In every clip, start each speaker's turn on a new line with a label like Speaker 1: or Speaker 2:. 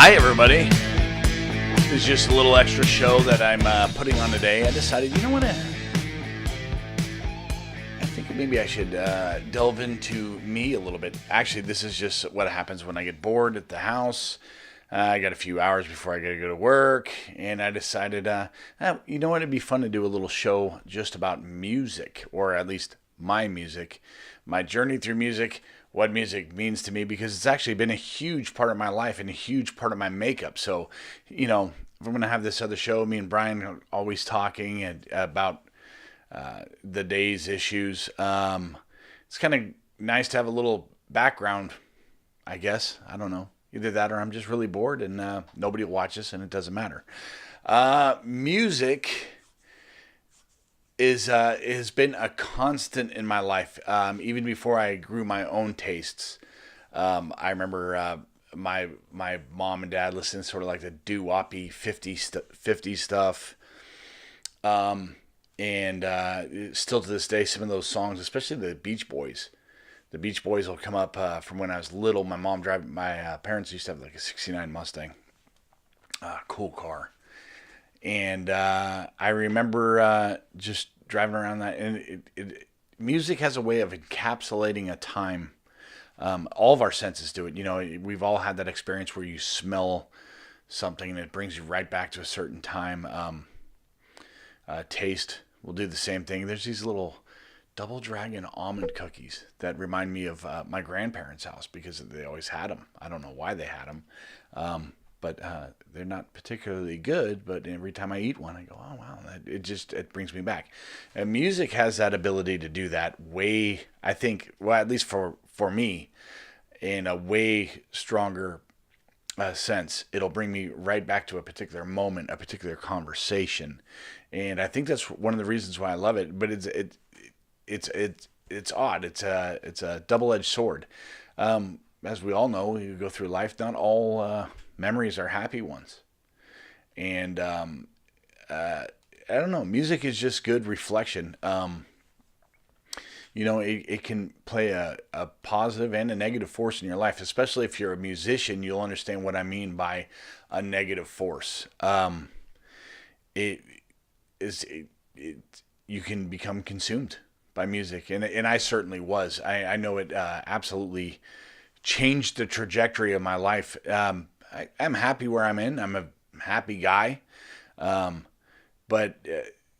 Speaker 1: Hi, everybody. This is just a little extra show that I'm putting on today. I decided, you know what? I think maybe I should delve into me a little bit. Actually, this is just what happens when I get bored at the house. I got a few hours before I got to go to work, and I decided, you know what? It'd be fun to do a little show just about music, or at least my music, my journey through music, what music means to me, because it's actually been a huge part of my life and a huge part of my makeup. So, you know, if I'm going to have this other show, me and Brian are always talking about the day's issues. It's kind of nice to have a little background, I guess. I don't know. Either that or I'm just really bored and nobody will watch this and it doesn't matter. Music has been a constant in my life, even before I grew my own tastes. I remember my mom and dad listening to sort of like the doo-woppy 50 stuff. And still to this day, some of those songs, especially the Beach Boys. The Beach Boys will come up from when I was little. My parents used to have like a 69 Mustang. Cool car. And I remember just driving around that. And music has a way of encapsulating a time. All of our senses do it. You know, we've all had that experience where you smell something and it brings you right back to a certain time. Taste will do the same thing. There's these little Double Dragon almond cookies that remind me of my grandparents' house because they always had them. I don't know why they had them, but they're not particularly good. But every time I eat one, I go, "Oh wow!" It brings me back. And music has that ability to do that way. I think, well, at least for me, in a way stronger sense. It'll bring me right back to a particular moment, a particular conversation, and I think that's one of the reasons why I love it. But it's odd. It's a double-edged sword. As we all know, you go through life. Not all memories are happy ones, and I don't know. Music is just good reflection. You know, it can play a positive and a negative force in your life, especially if you're a musician. You'll understand what I mean by a negative force. You can become consumed by music, and I certainly was. I know it absolutely changed the trajectory of my life. I'm happy where I'm in. I'm a happy guy, but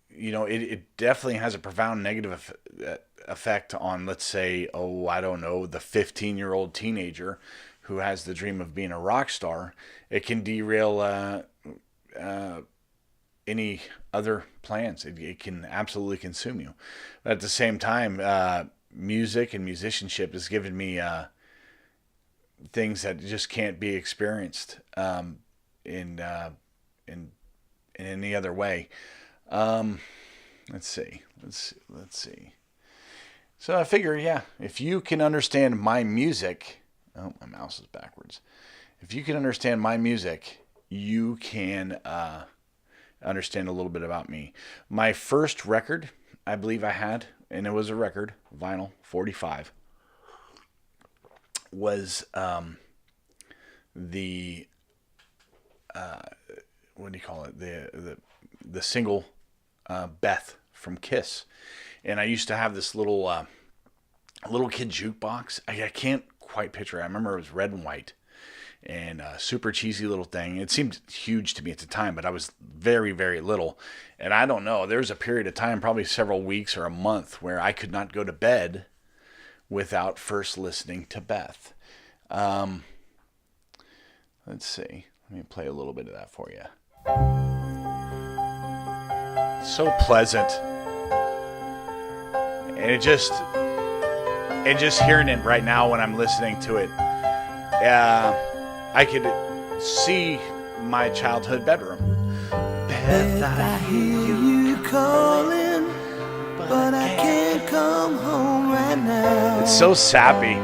Speaker 1: you know, it definitely has a profound negative effect on, let's say, I don't know, the 15-year-old teenager who has the dream of being a rock star. It can derail any other plans. It can absolutely consume you. But at the same time, music and musicianship has given me things that just can't be experienced in any other way. Let's see. So I figure, if you can understand my music, my mouse is backwards. If you can understand my music, you can understand a little bit about me. My first record, I believe I had, and it was a record, vinyl, 45, was the what do you call it? The single Beth from Kiss. And I used to have this little kid jukebox. I can't quite picture it. I remember it was red and white and a super cheesy little thing. It seemed huge to me at the time, but I was very, very little. And I don't know, there was a period of time, probably several weeks or a month, where I could not go to bed without first listening to Beth. Let's see. Let me play a little bit of that for you. So pleasant. And it just hearing it right now when I'm listening to it, I could see my childhood bedroom.
Speaker 2: Beth, I hear you calling, but I can't come home right now.
Speaker 1: It's so sappy.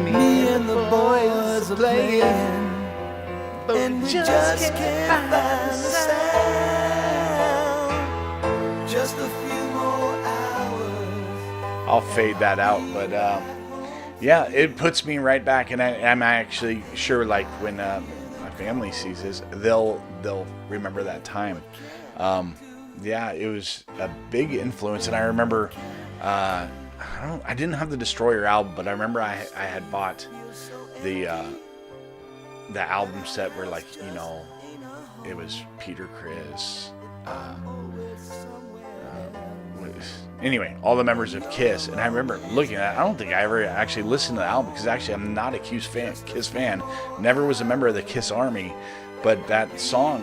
Speaker 2: Me and the boys are playing, and we just can't find the sound. Just a few more hours.
Speaker 1: I'll fade that out, but yeah, it puts me right back, and I'm actually sure, like when family sees this, they'll remember that time. Yeah, it was a big influence, and I remember I didn't have the Destroyer album, but I remember I had bought the album set where, like, it was Peter Criss. Anyway, all the members of Kiss, and I remember looking at it. I don't think I ever actually listened to the album, because actually I'm not a Kiss fan. Never was a member of the Kiss Army, but that song,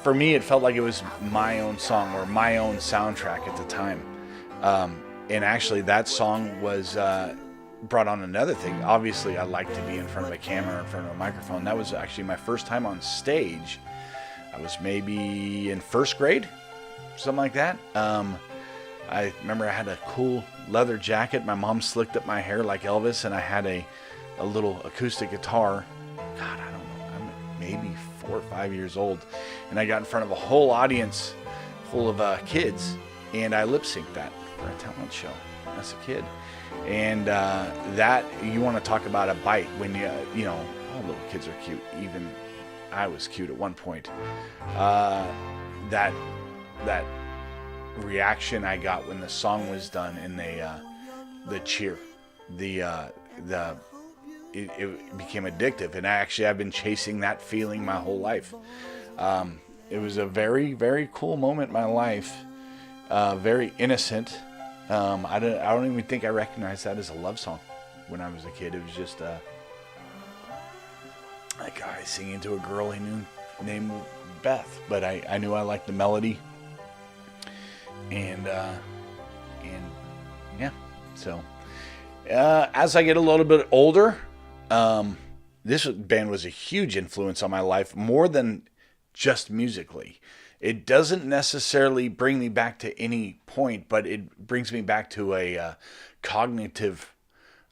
Speaker 1: for me, it felt like it was my own song or my own soundtrack at the time. And actually, that song was brought on another thing. Obviously, I like to be in front of a camera, in front of a microphone. That was actually my first time on stage. I was maybe in first grade, something like that. I remember I had a cool leather jacket. My mom slicked up my hair like Elvis, and I had a little acoustic guitar. God, I don't know. I'm maybe 4 or 5 years old, and I got in front of a whole audience full of kids, and I lip synced that for a talent show as a kid. And that, you want to talk about a bite when all little kids are cute. Even I was cute at one point. That reaction I got when the song was done, and the cheer, it became addictive, and I've been chasing that feeling my whole life. It was a very, very cool moment in my life. Very innocent. I don't even think I recognized that as a love song when I was a kid. It was just a guy singing to a girl he knew named Beth, but I knew I liked the melody, and yeah. So as I get a little bit older, this band was a huge influence on my life, more than just musically. It doesn't necessarily bring me back to any point, but it brings me back to a cognitive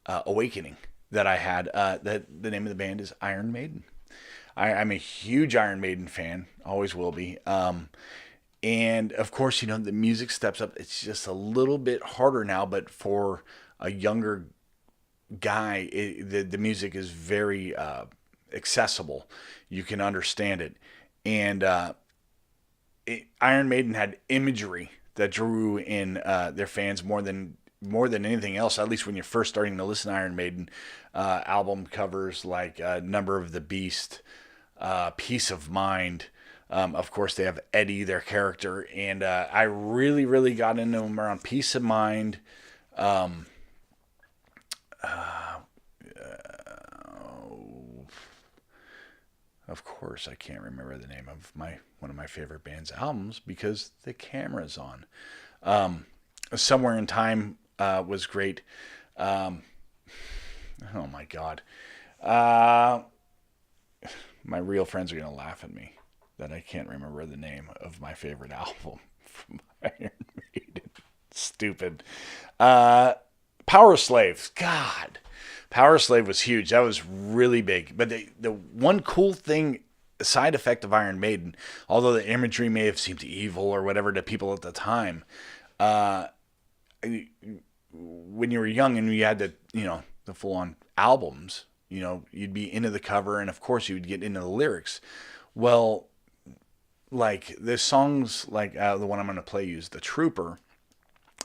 Speaker 1: awakening that I had. That the name of the band is Iron Maiden. I'm a huge Iron Maiden fan, always will be. And of course, the music steps up. It's just a little bit harder now, but for a younger guy, the music is very accessible. You can understand it. And Iron Maiden had imagery that drew in their fans more than anything else. At least when you're first starting to listen to Iron Maiden, album covers like Number of the Beast, Peace of Mind. Of course, they have Eddie, their character, and I really, really got into them around Peace of Mind. Of course, I can't remember the name of one of my favorite band's albums because the camera's on. Somewhere in Time was great. Oh my God. My real friends are going to laugh at me that I can't remember the name of my favorite album from Iron Maiden. Stupid. Power Slave. God. Power Slave was huge. That was really big. But the one cool thing, side effect of Iron Maiden, although the imagery may have seemed evil or whatever to people at the time, when you were young and you had the full-on albums, you'd be into the cover, and of course you would get into the lyrics. Well, like there's songs like the one I'm going to play you is The Trooper.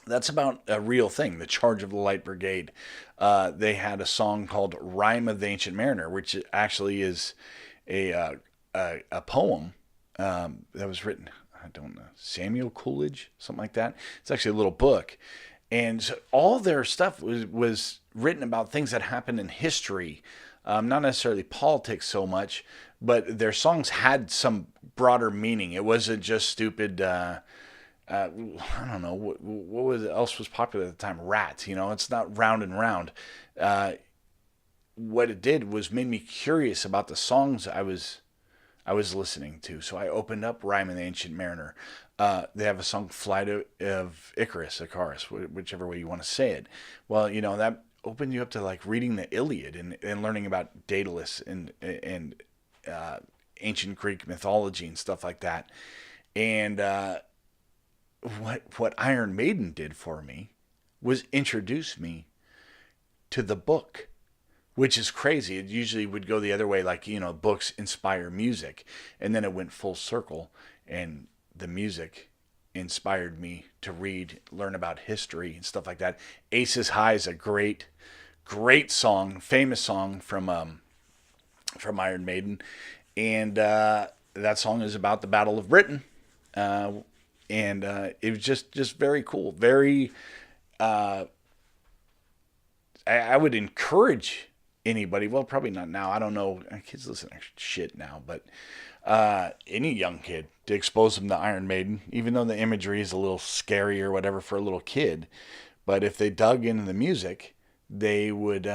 Speaker 1: That's about a real thing, the Charge of the Light Brigade. They had a song called Rime of the Ancient Mariner, which actually is a poem that was written, I don't know, Samuel Coleridge, something like that. It's actually a little book. And so all their stuff was written about things that happened in history, not necessarily politics so much, but their songs had some broader meaning. It wasn't just stupid... I don't know what else was popular at the time. Rats, it's not Round and Round. What it did was made me curious about the songs I was listening to. So I opened up Rime of the Ancient Mariner. They have a song Flight of Icarus, whichever way you want to say it. Well, that opened you up to like reading the Iliad and learning about Daedalus and ancient Greek mythology and stuff like that. And what Iron Maiden did for me was introduce me to the book, which is crazy. It usually would go the other way, like, books inspire music. And then it went full circle, and the music inspired me to learn about history and stuff like that. Aces High is a great, great song, famous song from Iron Maiden. And that song is about the Battle of Britain. And it was just very cool. Very, I would encourage anybody, well, probably not now, I don't know, kids listen to shit now, but any young kid, to expose them to Iron Maiden, even though the imagery is a little scary or whatever for a little kid. But if they dug into the music, they would,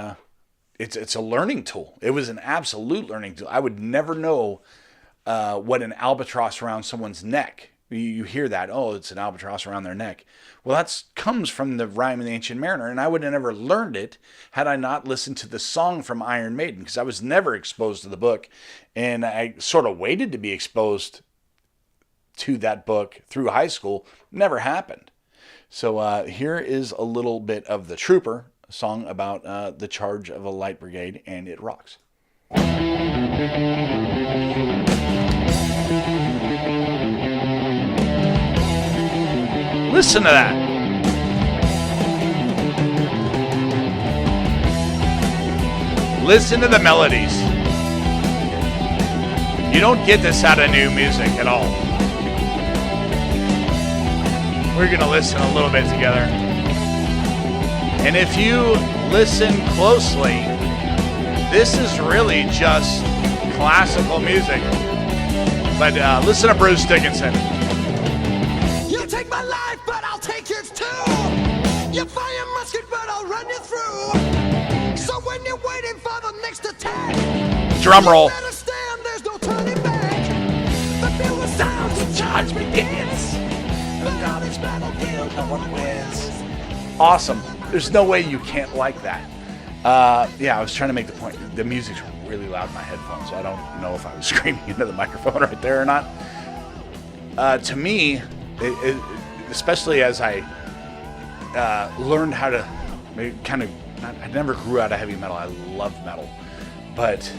Speaker 1: it's a learning tool. It was an absolute learning tool. I would never know what an albatross around someone's neck. You hear that, oh, it's an albatross around their neck. Well, that comes from the rhyme of the Ancient Mariner, and I would have never learned it had I not listened to the song from Iron Maiden, because I was never exposed to the book, and I sort of waited to be exposed to that book through high school. Never happened. So here is a little bit of The Trooper, a song about the charge of a light brigade, and it rocks. Listen to that. Listen to the melodies. You don't get this out of new music at all. We're going to listen a little bit together. And if you listen closely, this is really just classical music. But listen to Bruce Dickinson.
Speaker 2: You take my life, but I'll take yours too. You fire musket, but I'll run you through. So when you're waiting for the next attack,
Speaker 1: drum roll.
Speaker 2: you better stand, there's no turning back. The bugle sounds, the charge begins. But on this battlefield, no one wins.
Speaker 1: Awesome. There's no way you can't like that. Yeah, I was trying to make the point. The music's really loud in my headphones, so I don't know if I was screaming into the microphone right there or not. To me, especially as I learned how to kind of, I never grew out of heavy metal. I loved metal, but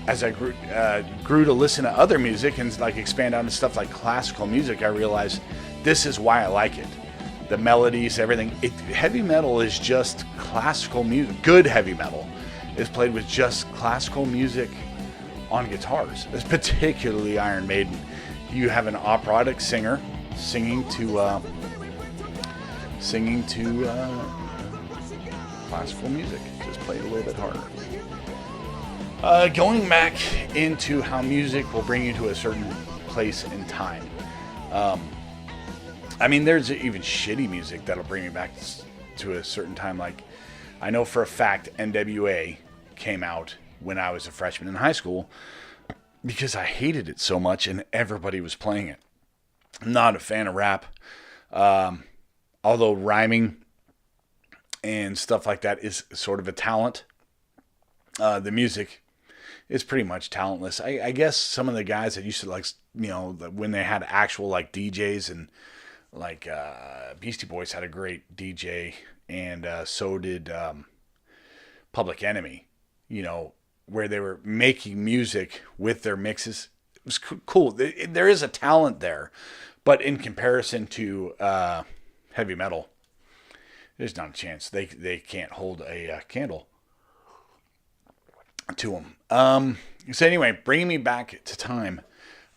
Speaker 1: as I grew to listen to other music and like expand out into stuff like classical music, I realized this is why I like it. The melodies, everything. Heavy metal is just classical music. Good heavy metal is played with just classical music on guitars. It's particularly Iron Maiden. You have an operatic singer singing to classical music, just played a little bit harder. Going back into how music will bring you to a certain place in time. I mean, there's even shitty music that'll bring me back to a certain time. Like, I know for a fact NWA came out when I was a freshman in high school because I hated it so much and everybody was playing it. I'm not a fan of rap. Although rhyming and stuff like that is sort of a talent. The music is pretty much talentless. I guess some of the guys that used to like, when they had actual like DJs and like Beastie Boys had a great DJ, and so did Public Enemy, where they were making music with their mixes. It was cool. There is a talent there, but in comparison to heavy metal, there's not a chance. They can't hold a candle to them. So anyway, bringing me back to time,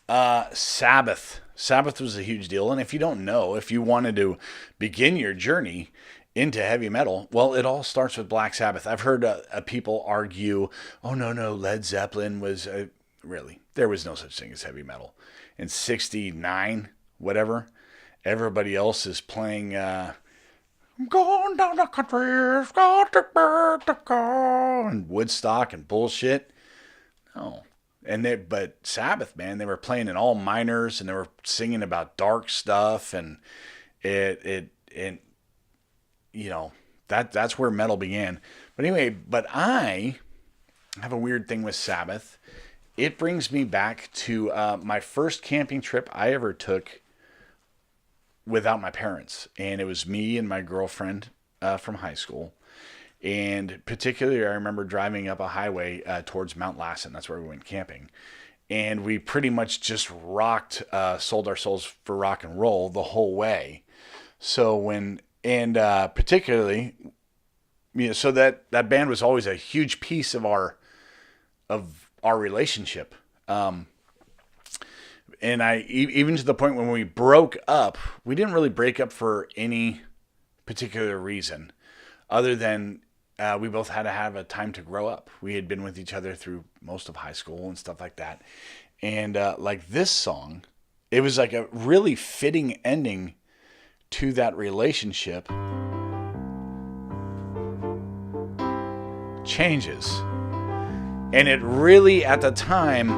Speaker 1: Sabbath. Sabbath was a huge deal, and if you don't know, if you wanted to begin your journey into heavy metal, well, it all starts with Black Sabbath. I've heard people argue, oh, no, Led Zeppelin was... really, there was no such thing as heavy metal. In 69, whatever, everybody else is playing... I'm going down the country, got to burn the car, and Woodstock and bullshit. No. But Sabbath, man, they were playing in all minors and they were singing about dark stuff, and that's where metal began. But anyway, I have a weird thing with Sabbath. It brings me back to my first camping trip I ever took without my parents, and it was me and my girlfriend from high school, And particularly, I remember driving up a highway towards Mount Lassen. That's where we went camping. And we pretty much just rocked, sold our souls for rock and roll the whole way. So particularly, so that band was always a huge piece of our relationship. And even to the point when we broke up, we didn't really break up for any particular reason other than we both had to have a time to grow up. We had been with each other through most of high school and stuff like that. And like this song, it was like a really fitting ending to that relationship. Changes. And it really, at the time,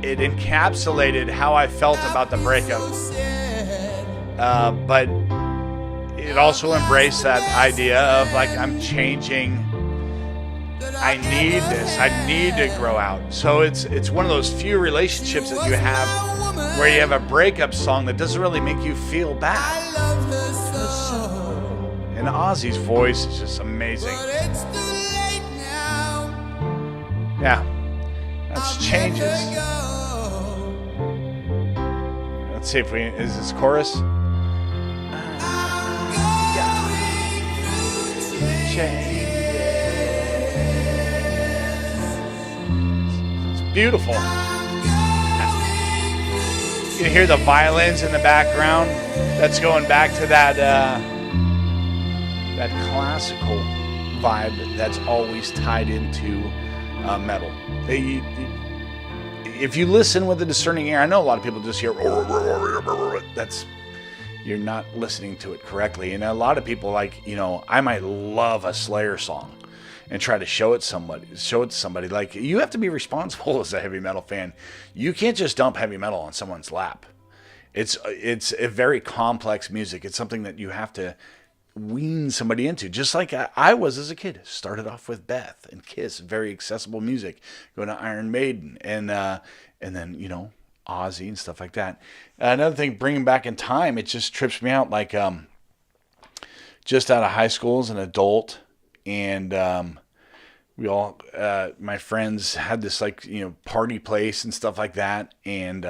Speaker 1: it encapsulated how I felt about the breakup. But it also embraced that idea of like, I'm changing. I need this. I need to grow out. So it's one of those few relationships that you have where you have a breakup song that doesn't really make you feel bad. And Ozzy's voice is just amazing. Yeah, that's Changes. Let's see if is this chorus? It's beautiful. You can hear the violins in the background. That's going back to that classical vibe that's always tied into metal. If you listen with a discerning ear, I know a lot of people just hear that's. You're not listening to it correctly. And a lot of people, like, I might love a Slayer song and try to show it to somebody. Like, you have to be responsible as a heavy metal fan. You can't just dump heavy metal on someone's lap. It's a very complex music. It's something that you have to wean somebody into. Just like I was as a kid. Started off with Beth and Kiss, very accessible music. Going to Iron Maiden and then, Ozzy and stuff like that. Another thing, bringing back in time, it just trips me out. Like, just out of high school as an adult, and we all, my friends had this party place and stuff like that, and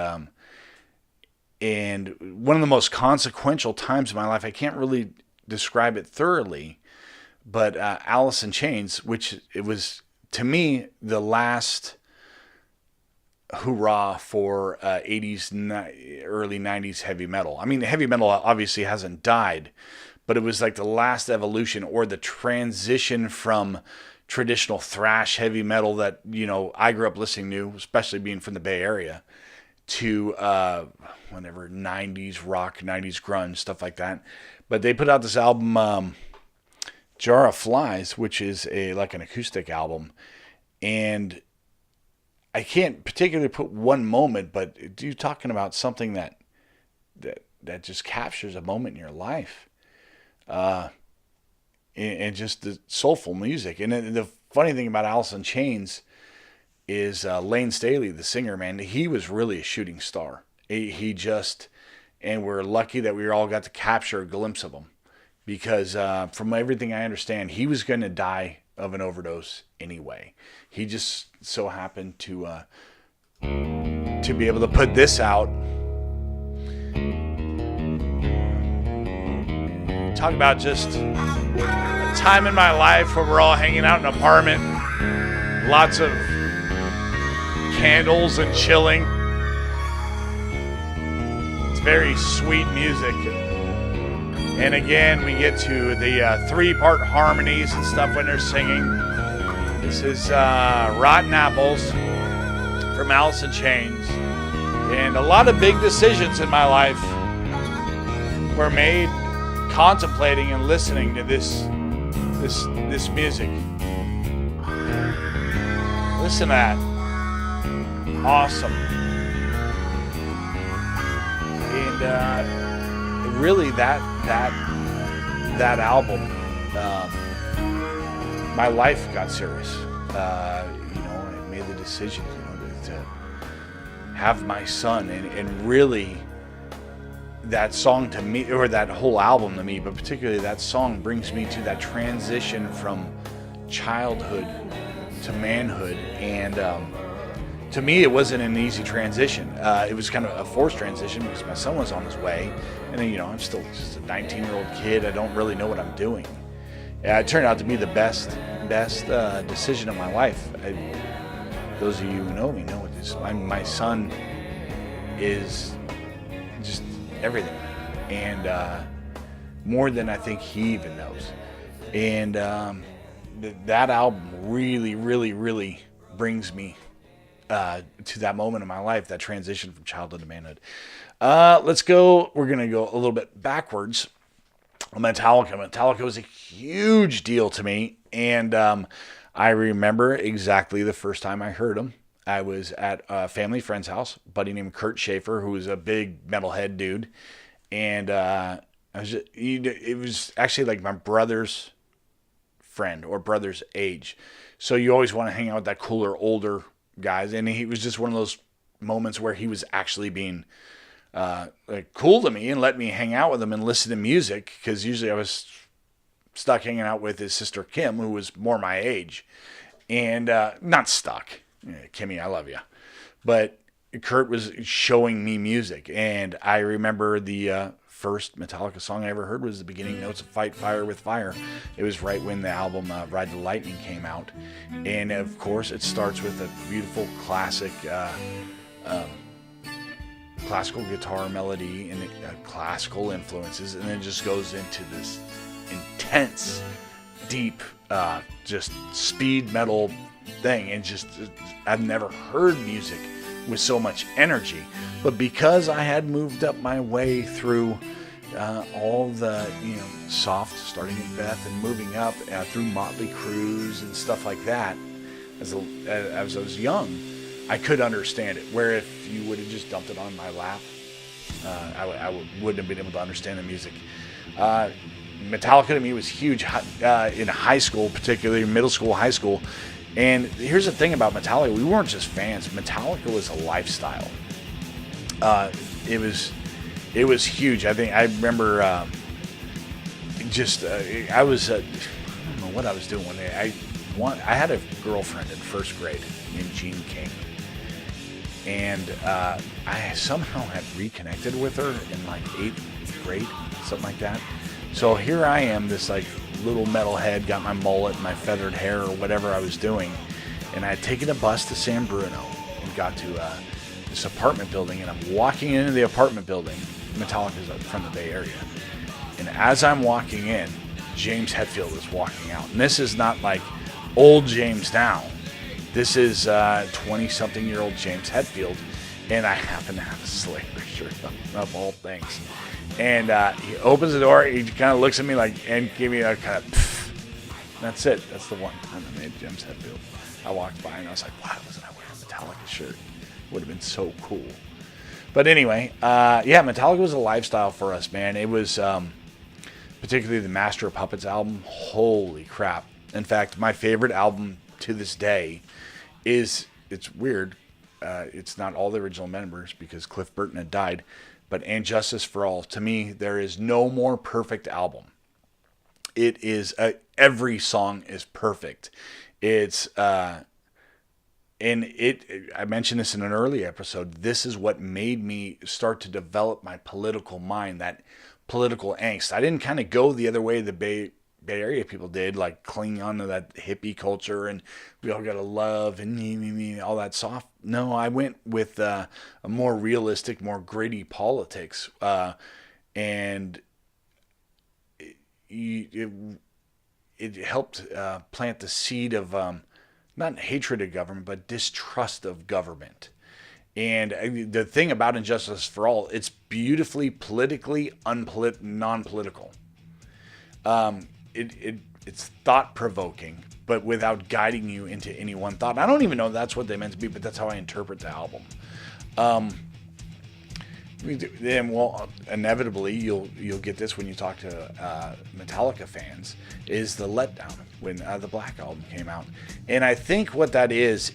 Speaker 1: one of the most consequential times in my life, I can't really describe it thoroughly, but Alice in Chains, which it was to me the last hoorah for 80s, early 90s heavy metal. I mean, heavy metal obviously hasn't died, but it was like the last evolution or the transition from traditional thrash heavy metal that, I grew up listening to, especially being from the Bay Area, to whatever, 90s rock, 90s grunge, stuff like that. But they put out this album, Jar of Flies, which is an acoustic album, and I can't particularly put one moment, but you're talking about something that just captures a moment in your life, and just the soulful music. And the funny thing about Alice in Chains is Lane Staley, the singer, man, he was really a shooting star. And we're lucky that we all got to capture a glimpse of him, because from everything I understand, he was going to die of an overdose anyway. He just so happened to be able to put this out. Talk about just a time in my life where we're all hanging out in an apartment, lots of candles and chilling. It's very sweet music. And again, we get to the three-part harmonies and stuff when they're singing. This is Rotten Apples from Alice in Chains. And a lot of big decisions in my life were made contemplating and listening to this music. Listen to that. Awesome. And really that album, my life got serious. I made the decision, to have my son, and really that song to me, or that whole album to me, but particularly that song brings me to that transition from childhood to manhood. And to me, it wasn't an easy transition. It was kind of a forced transition because my son was on his way. And then, I'm still just a 19-year-old kid. I don't really know what I'm doing. It turned out to be the best decision of my life. Those of you who know me know it is. My son is just everything, and more than I think he even knows. And that album really, really, really brings me to that moment in my life, that transition from childhood to manhood. Let's go. We're gonna go a little bit backwards. Metallica was a huge deal to me, and I remember exactly the first time I heard them. I was at a family friend's house, a buddy named Kurt Schaefer, who was a big metalhead dude, and it was actually like my brother's friend or brother's age. So you always want to hang out with that cooler, older guys, and he was just one of those moments where he was actually being cool to me and let me hang out with him and listen to music, because usually I was stuck hanging out with his sister Kim, who was more my age, and not stuck. Kimmy, I love you, but Kurt was showing me music, and I remember the first Metallica song I ever heard was the beginning notes of Fight Fire with Fire. It was right when the album Ride the Lightning came out, and of course it starts with a beautiful classic classical guitar melody and classical influences, and then it just goes into this intense, deep, just speed metal thing. And just, I've never heard music with so much energy. But because I had moved up my way through all the, soft, starting at Beth and moving up through Motley Crue and stuff like that, as I was young, I could understand it. Where if you would have just dumped it on my lap, I wouldn't have been able to understand the music. Metallica to me was huge in high school, particularly middle school, high school. And here's the thing about Metallica: we weren't just fans. Metallica was a lifestyle. It was huge. I remember I was I don't know what I was doing one day. I had a girlfriend in first grade named Jean King. And I somehow had reconnected with her in like 8th grade, something like that. So here I am, this like little metalhead, got my mullet and my feathered hair or whatever I was doing. And I had taken a bus to San Bruno and got to this apartment building. And I'm walking into the apartment building. Metallica's from the Bay Area. And as I'm walking in, James Hetfield is walking out. And this is not like old James now. This is 20-something-year-old James Hetfield, and I happen to have a Slayer shirt of all things. And he opens the door, he kind of looks at me and gave me a kind of pfft. That's it. That's the one time I made James Hetfield. I walked by and I was like, why wasn't I wearing a Metallica shirt? Would have been so cool. But anyway, Metallica was a lifestyle for us, man. It was particularly the Master of Puppets album. Holy crap. In fact, my favorite album to this day it's weird. It's not all the original members because Cliff Burton had died, but And Justice for All. To me, there is no more perfect album. It is every song is perfect. It's I mentioned this in an early episode. This is what made me start to develop my political mind, that political angst. I didn't kind of go the other way the Bay Area people did, like cling on to that hippie culture and we all gotta love and all that soft. No, I went with a more realistic, more gritty politics, and it helped plant the seed of not hatred of government, but distrust of government. And the thing about Injustice for All, it's beautifully politically non-political. It's thought-provoking, but without guiding you into any one thought. I don't even know if that's what they meant to be, but that's how I interpret the album. Inevitably, you'll get this when you talk to Metallica fans, is the letdown when the Black Album came out. And I think what that is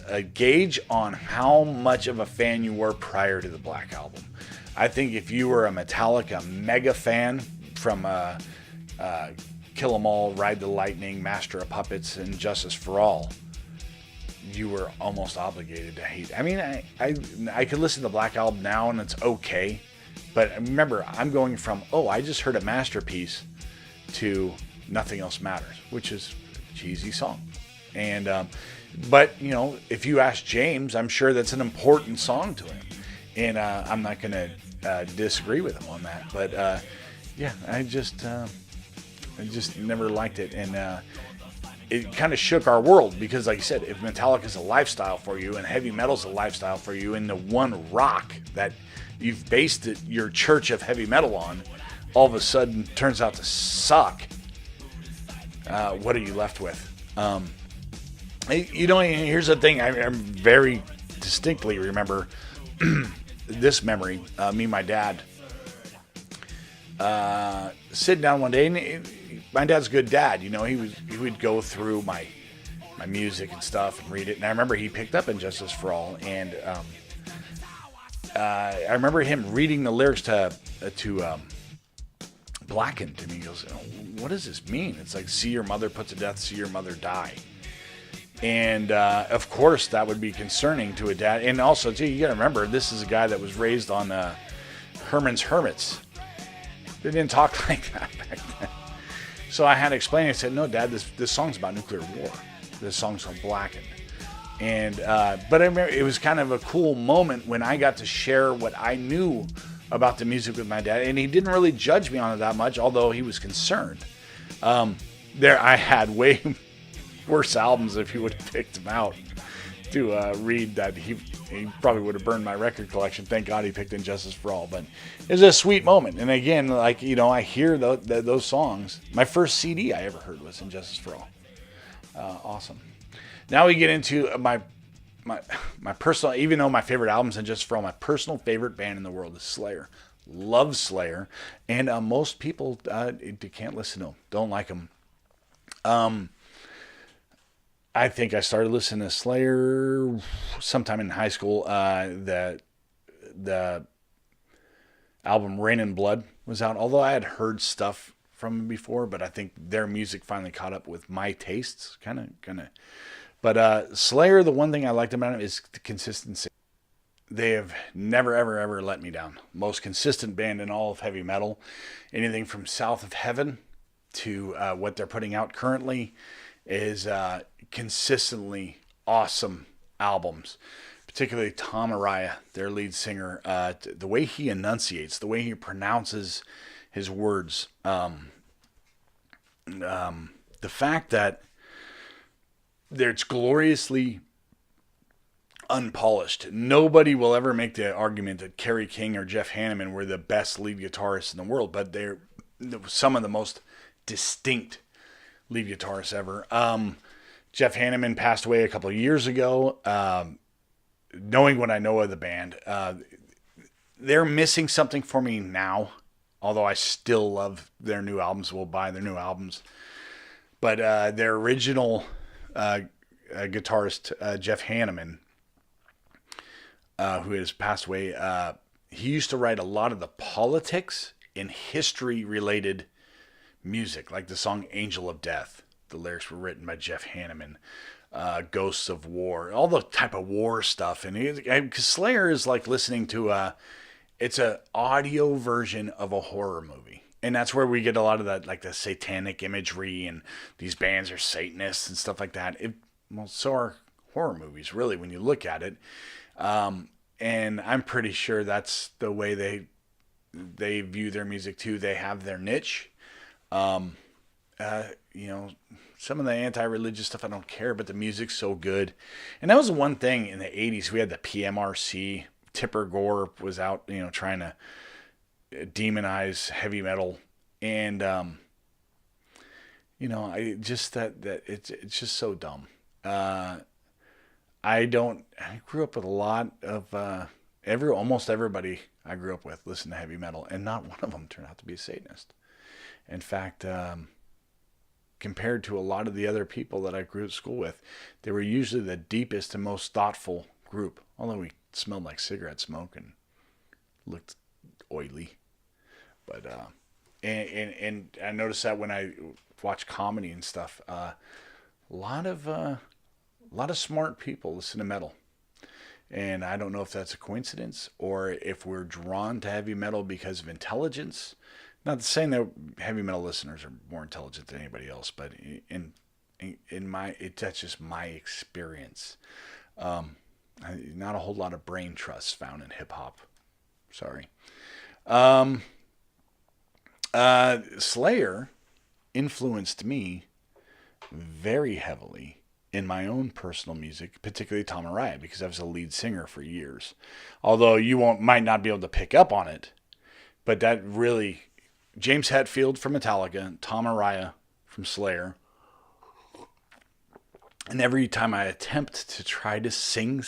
Speaker 1: a gauge on how much of a fan you were prior to the Black Album. I think if you were a Metallica mega fan from Kill 'Em All, Ride the Lightning, Master of Puppets, and Justice for All, you were almost obligated to hate. I mean, I could listen to the Black Album now and it's okay, but remember, I'm going from, oh, I just heard a masterpiece to Nothing Else Matters, which is a cheesy song. And but you know, if you ask James, I'm sure that's an important song to him, and I'm not going to disagree with him on that. But yeah, I just never liked it, and it kind of shook our world because, like you said, if Metallica is a lifestyle for you and heavy metal is a lifestyle for you, and the one rock that you've based your church of heavy metal on, all of a sudden turns out to suck. What are you left with? You know, here's the thing. I very distinctly remember this memory. Me and my dad sitting down one day, and my dad's a good dad. You know, he would go through my music and stuff and read it. And I remember he picked up Injustice for All, and I remember him reading the lyrics to Blackened to me. He goes, "What does this mean?" It's like, "See your mother put to death, see your mother die." And of course, that would be concerning to a dad. And also, too, you got to remember, this is a guy that was raised on Herman's Hermits. They didn't talk like that back then. So I had to explain. I said, "No, Dad, this song's about nuclear war. This song's called Blackened." And but I remember it was kind of a cool moment when I got to share what I knew about the music with my dad, and he didn't really judge me on it that much, although he was concerned. There, I had way worse albums if he would have picked them out to read. That he probably would have burned my record collection. Thank God he picked Injustice for All. But it was a sweet moment. And again, like, you know, I hear those songs. My first CD I ever heard was Injustice for All. Awesome. Now we get into my personal, even though my favorite album's Injustice for All, my personal favorite band in the world is Slayer. Love Slayer. And most people can't listen to them, don't like them. I think I started listening to Slayer sometime in high school. The album Rain and Blood was out, although I had heard stuff from them before, but I think their music finally caught up with my tastes, kind of. But Slayer, the one thing I liked about them is the consistency. They have never, ever, ever let me down. Most consistent band in all of heavy metal. Anything from South of Heaven to what they're putting out currently is consistently awesome albums. Particularly Tom Araya, their lead singer, the way he enunciates, the way he pronounces his words, the fact that it's gloriously unpolished. Nobody will ever make the argument that Kerry King or Jeff Hanneman were the best lead guitarists in the world, but they're some of the most distinct lead guitarists ever. Jeff Hanneman passed away a couple of years ago. Knowing what I know of the band, they're missing something for me now, although I still love their new albums. We'll buy their new albums. But their original guitarist, Jeff Hanneman, who has passed away, he used to write a lot of the politics and history-related music, like the song Angel of Death. The lyrics were written by Jeff Hanneman. Ghosts of War, all the type of war stuff. And because Slayer is like listening to it's an audio version of a horror movie. And that's where we get a lot of that, like the satanic imagery, and these bands are Satanists and stuff like that. Well, so are horror movies, really, when you look at it. And I'm pretty sure that's the way they view their music too. They have their niche. You know, some of the anti-religious stuff I don't care, but the music's so good. And that was the one thing in the 80s. We had the PMRC. Tipper Gore was out, you know, trying to demonize heavy metal. And, you know, I just that it's just so dumb. I grew up with a lot of, almost everybody I grew up with listened to heavy metal, and not one of them turned out to be a Satanist. In fact, compared to a lot of the other people that I grew up at school with, they were usually the deepest and most thoughtful group. Although we smelled like cigarette smoke and looked oily. But and I noticed that when I watch comedy and stuff, a lot of smart people listen to metal. And I don't know if that's a coincidence or if we're drawn to heavy metal because of intelligence. Not saying that heavy metal listeners are more intelligent than anybody else, but that's just my experience. Not a whole lot of brain trust found in hip hop. Sorry. Slayer influenced me very heavily in my own personal music, particularly Tom Araya, because I was a lead singer for years. Although you might not be able to pick up on it, but that really, James Hetfield from Metallica, Tom Araya from Slayer, and every time I attempt to try to sing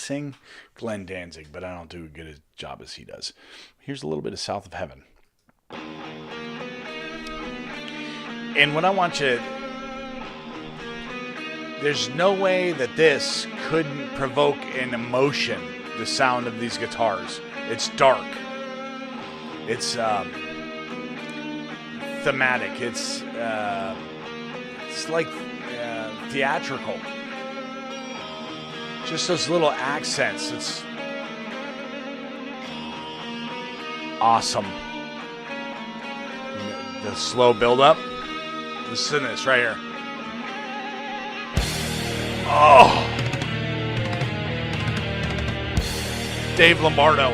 Speaker 1: Glenn Danzig, but I don't do as good a job as he does. Here's a little bit of South of Heaven. And what I want you to, there's no way that this couldn't provoke an emotion, the sound of these guitars. It's dark. It's thematic. It's like theatrical. Just those little accents. It's awesome. The slow build-up. Listen to this right here. Oh! Dave Lombardo.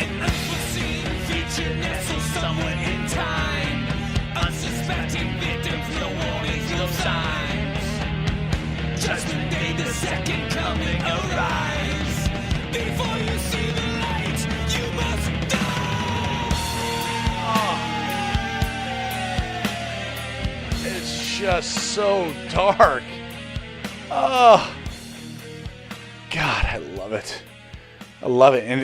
Speaker 2: An unforeseen feature nestled somewhere in time. Unsuspecting victims, no warnings, no signs. Judgment Day, the second coming arrives. Before you see the light, you must die.
Speaker 1: It's just so dark. Oh, God, I love it. I love it, and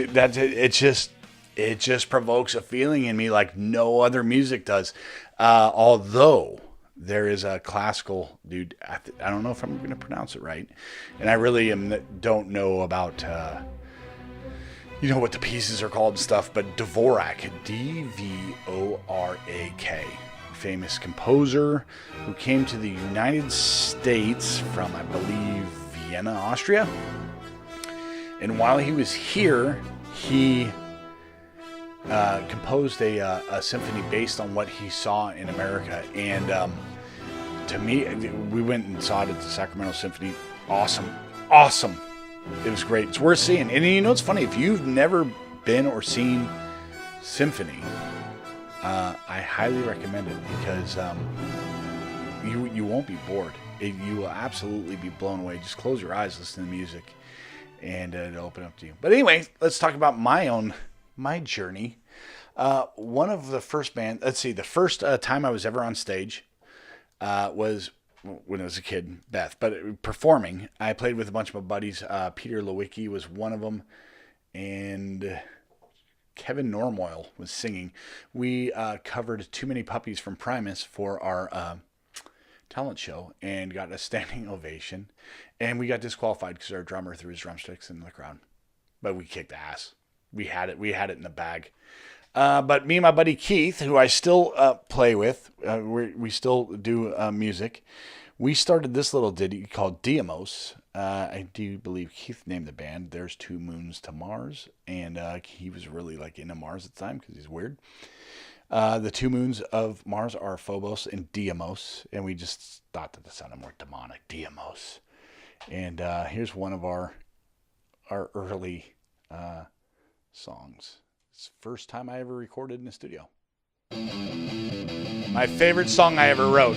Speaker 1: it just provokes a feeling in me like no other music does. Although there is a classical dude, I don't know if I'm going to pronounce it right, and I really don't know about what the pieces are called and stuff, but Dvorak, D-V-O-R-A-K, famous composer who came to the United States from, I believe, Vienna, Austria. And while he was here, he composed a symphony based on what he saw in America. And to me, we went and saw it at the Sacramento Symphony. Awesome. It was great. It's worth seeing. And it's funny, if you've never been or seen symphony, I highly recommend it because you won't be bored. You will absolutely be blown away. Just close your eyes, listen to the music, and it'll open up to you. But anyway, let's talk about my journey. One of the first bands, the first time I was ever on stage was when I was a kid, Beth. But performing, I played with a bunch of my buddies. Peter Lewicki was one of them, and Kevin Normoyle was singing. We covered Too Many Puppies from Primus for our talent show and got a standing ovation. And we got disqualified because our drummer threw his drumsticks in the crowd. But we kicked ass. We had it in the bag. But me and my buddy Keith, who I still play with, we still do music. We started this little ditty called Diamos. I do believe Keith named the band There's Two Moons to Mars. And he was really into Mars at the time because he's weird. The two moons of Mars are Phobos and Deimos. And we just thought that sounded more demonic. Deimos. And here's one of our early songs. It's the first time I ever recorded in the studio. My favorite song I ever wrote.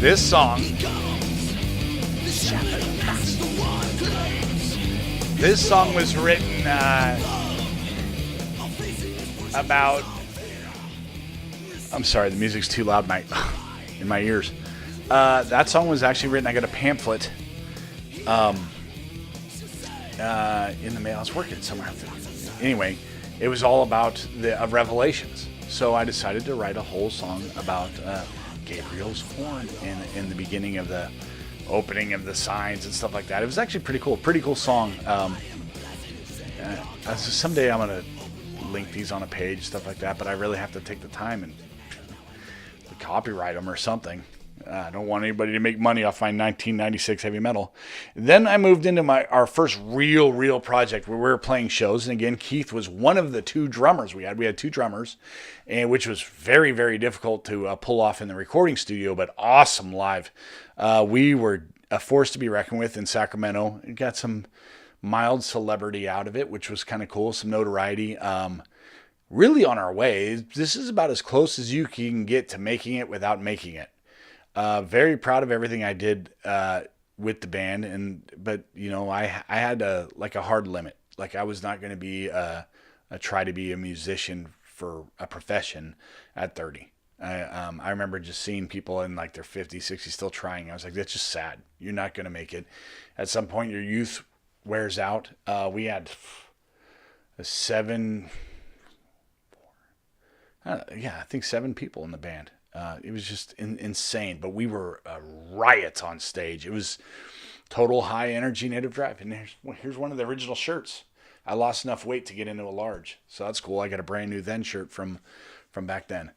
Speaker 1: This song. This song was written about. I'm sorry, the music's too loud in my ears. That song was actually written. I got a pamphlet in the mail. I was working somewhere. Anyway, it was all about the Revelations. So I decided to write a whole song about Gabriel's horn in the beginning of the opening of the signs and stuff like that. It was actually pretty cool song. Someday I'm gonna link these on a page, stuff like that. But I really have to take the time and copyright them or something. I don't want anybody to make money off my 1996 heavy metal. Then I moved into our first real project where we were playing shows. And again, Keith was one of the two drummers we had. We had two drummers, and which was very, very difficult to pull off in the recording studio, but awesome live. We were a force to be reckoned with in Sacramento. It got some mild celebrity out of it, which was kind of cool, some notoriety. Really on our way. This is about as close as you can get to making it without making it. Very proud of everything I did with the band, but you know, I had a hard limit. Like, I was not going to be try to be a musician for a profession at 30. I remember just seeing people in like their 50s, 60s still trying. I was like, that's just sad. You're not going to make it. At some point, your youth wears out. We had I think 7 people in the band. It was just insane, but we were riots on stage. It was total high energy native drive. And here's one of the original shirts. I lost enough weight to get into a large, so that's cool. I got a brand new then shirt from back then.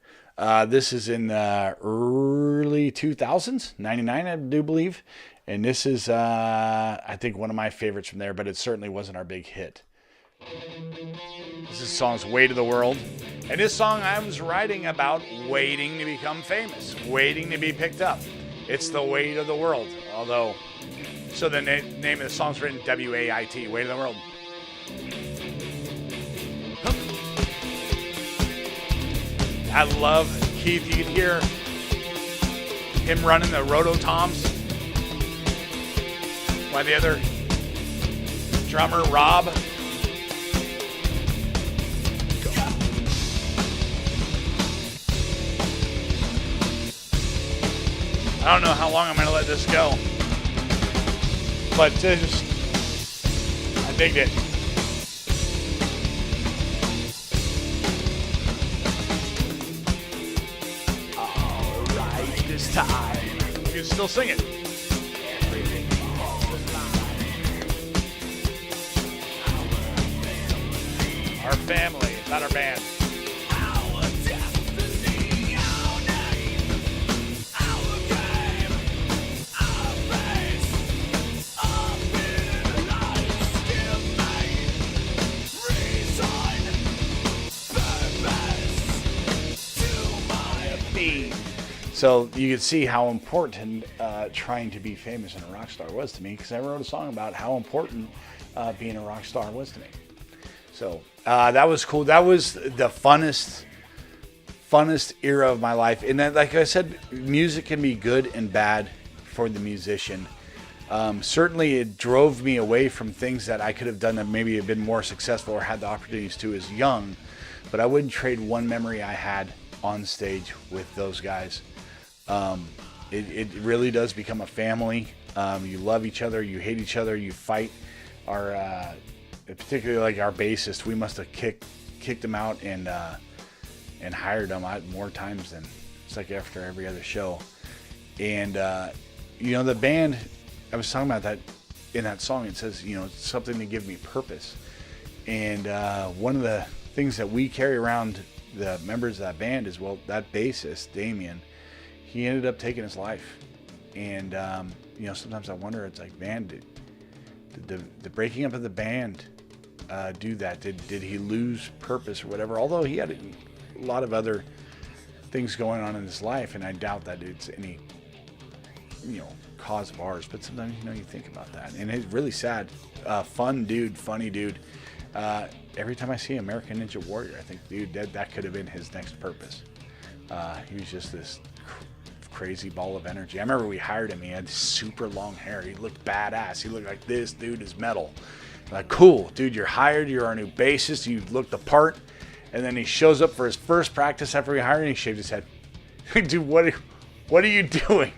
Speaker 1: This is in early 2000s, 99, I do believe. And this is, I think, one of my favorites from there, but it certainly wasn't our big hit. This song's Weight of the World. And this song I was writing about waiting to become famous, waiting to be picked up. It's the weight of the world. Although, so the name of the song's written W-A-I-T, Weight of the World. I love Keith. You can hear him running the rototoms while the other drummer, Rob, I don't know how long I'm going to let this go, but I digged it. All right, this time. You can still sing it. Our family, it's not our band. So you can see how important trying to be famous and a rock star was to me, because I wrote a song about how important being a rock star was to me. So that was cool. That was the funnest era of my life. And then, like I said, music can be good and bad for the musician. Certainly it drove me away from things that I could have done that maybe have been more successful or had the opportunities to as young. But I wouldn't trade one memory I had on stage with those guys. It really does become a family. You love each other, you hate each other, you fight. Our particularly like our bassist, we must have kicked him out and hired him out more times than it's like after every other show. And the band, I was talking about that in that song. It says, it's something to give me purpose. And one of the things that we carry around the members of that band is, well, that bassist, Damien, he ended up taking his life. And, sometimes I wonder, it's like, man, did the breaking up of the band do that? Did he lose purpose or whatever? Although he had a lot of other things going on in his life, and I doubt that it's any, cause of ours. But sometimes, you think about that. And it's really sad. Fun dude, funny dude. Every time I see American Ninja Warrior, I think, dude, that could have been his next purpose. He was just this crazy ball of energy. I remember we hired him. He had super long hair. He looked badass. He looked like, this dude is metal. Like, cool, dude, you're hired. You're our new bassist. You look the part. And then he shows up for his first practice after we hired him. He shaved his head. Dude, what are you doing?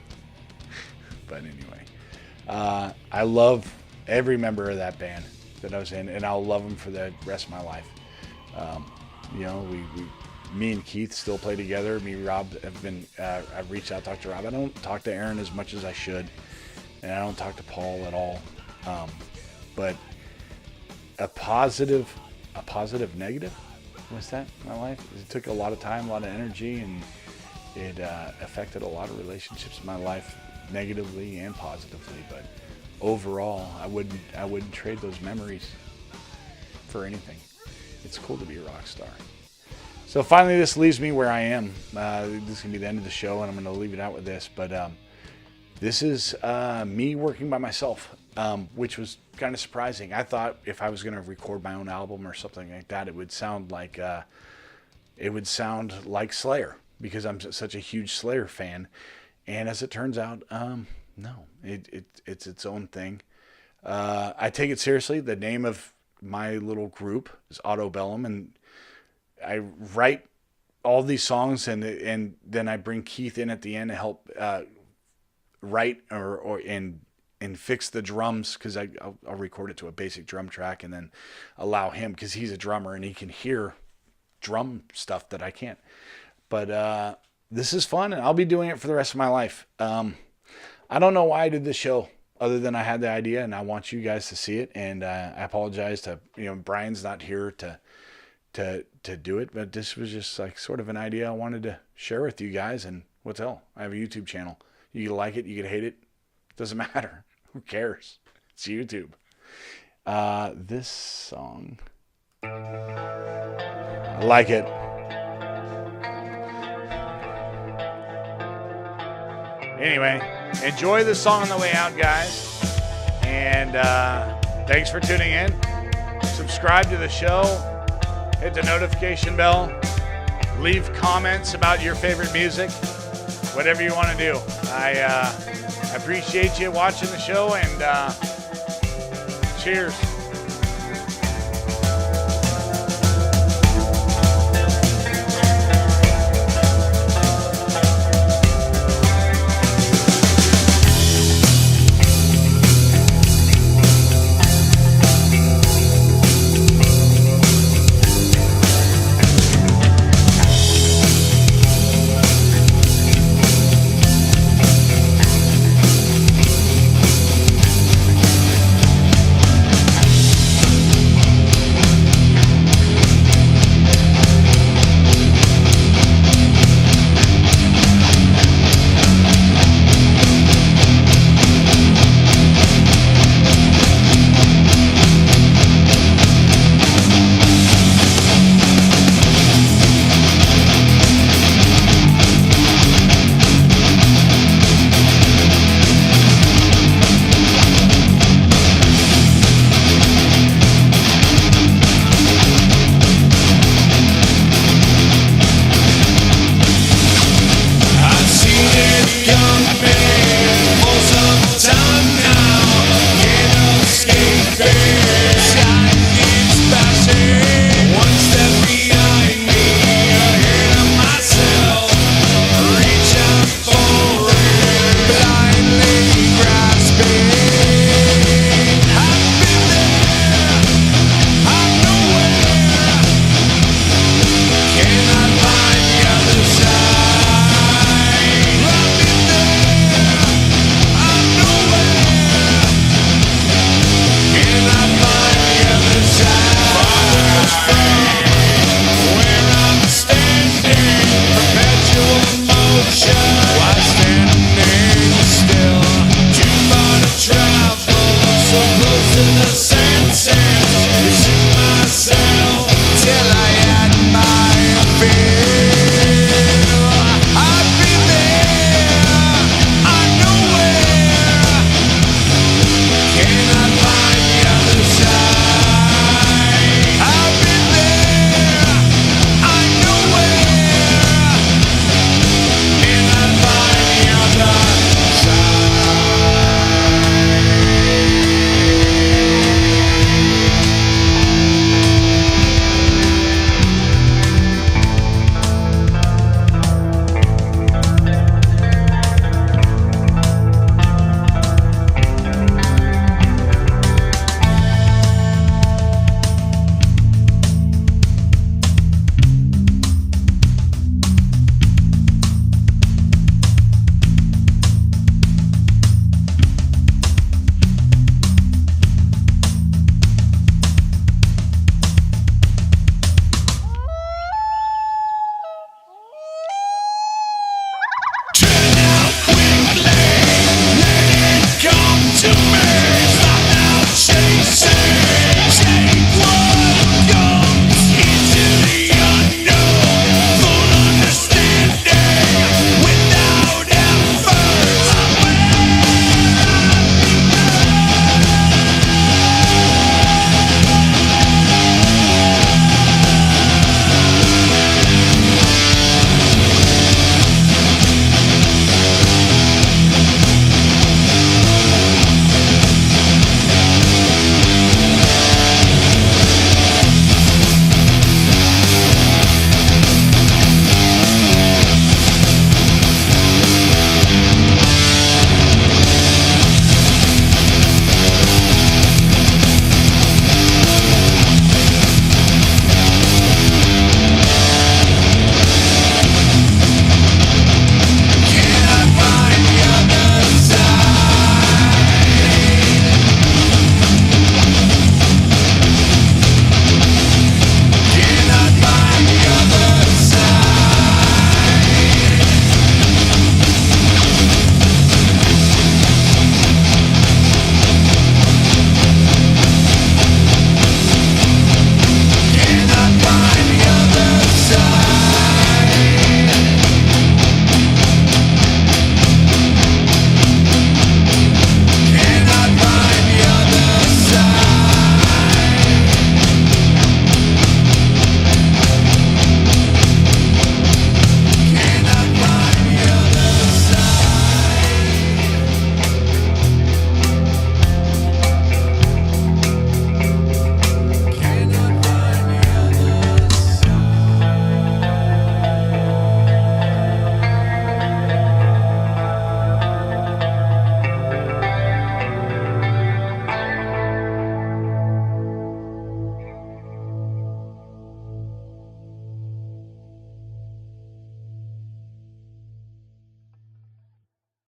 Speaker 1: But anyway, I love every member of that band. that I was in, and I'll love them for the rest of my life. You know, me and Keith still play together. Me and Rob have been, I've reached out, talked to Rob. I don't talk to Aaron as much as I should, and I don't talk to Paul at all. But a positive negative, what's that in my life? It took a lot of time, a lot of energy, and it affected a lot of relationships in my life, negatively and positively. But overall, I wouldn't trade those memories for anything. It's cool to be a rock star. So finally, this leaves me where I am. This is going to be the end of the show, and I'm going to leave it out with this. But this is me working by myself, which was kind of surprising. I thought if I was going to record my own album or something like that, it would sound like Slayer, because I'm such a huge Slayer fan. And as it turns out, no, it's its own thing. I take it seriously. The name of my little group is Autobellum, and I write all these songs, and then I bring Keith in at the end to help write and fix the drums, because I'll record it to a basic drum track and then allow him, because he's a drummer and he can hear drum stuff that I can't. But this is fun, and I'll be doing it for the rest of my life. I don't know why I did this show, other than I had the idea and I want you guys to see it. And I apologize to, Brian's not here to do it, but this was just like sort of an idea I wanted to share with you guys. And what's hell? I have a YouTube channel. You can like it, you can hate it. Doesn't matter. Who cares? It's YouTube. This song, I like it. Anyway, enjoy the song on the way out, guys. And thanks for tuning in. Subscribe to the show. Hit the notification bell. Leave comments about your favorite music. Whatever you want to do. I appreciate you watching the show, and cheers.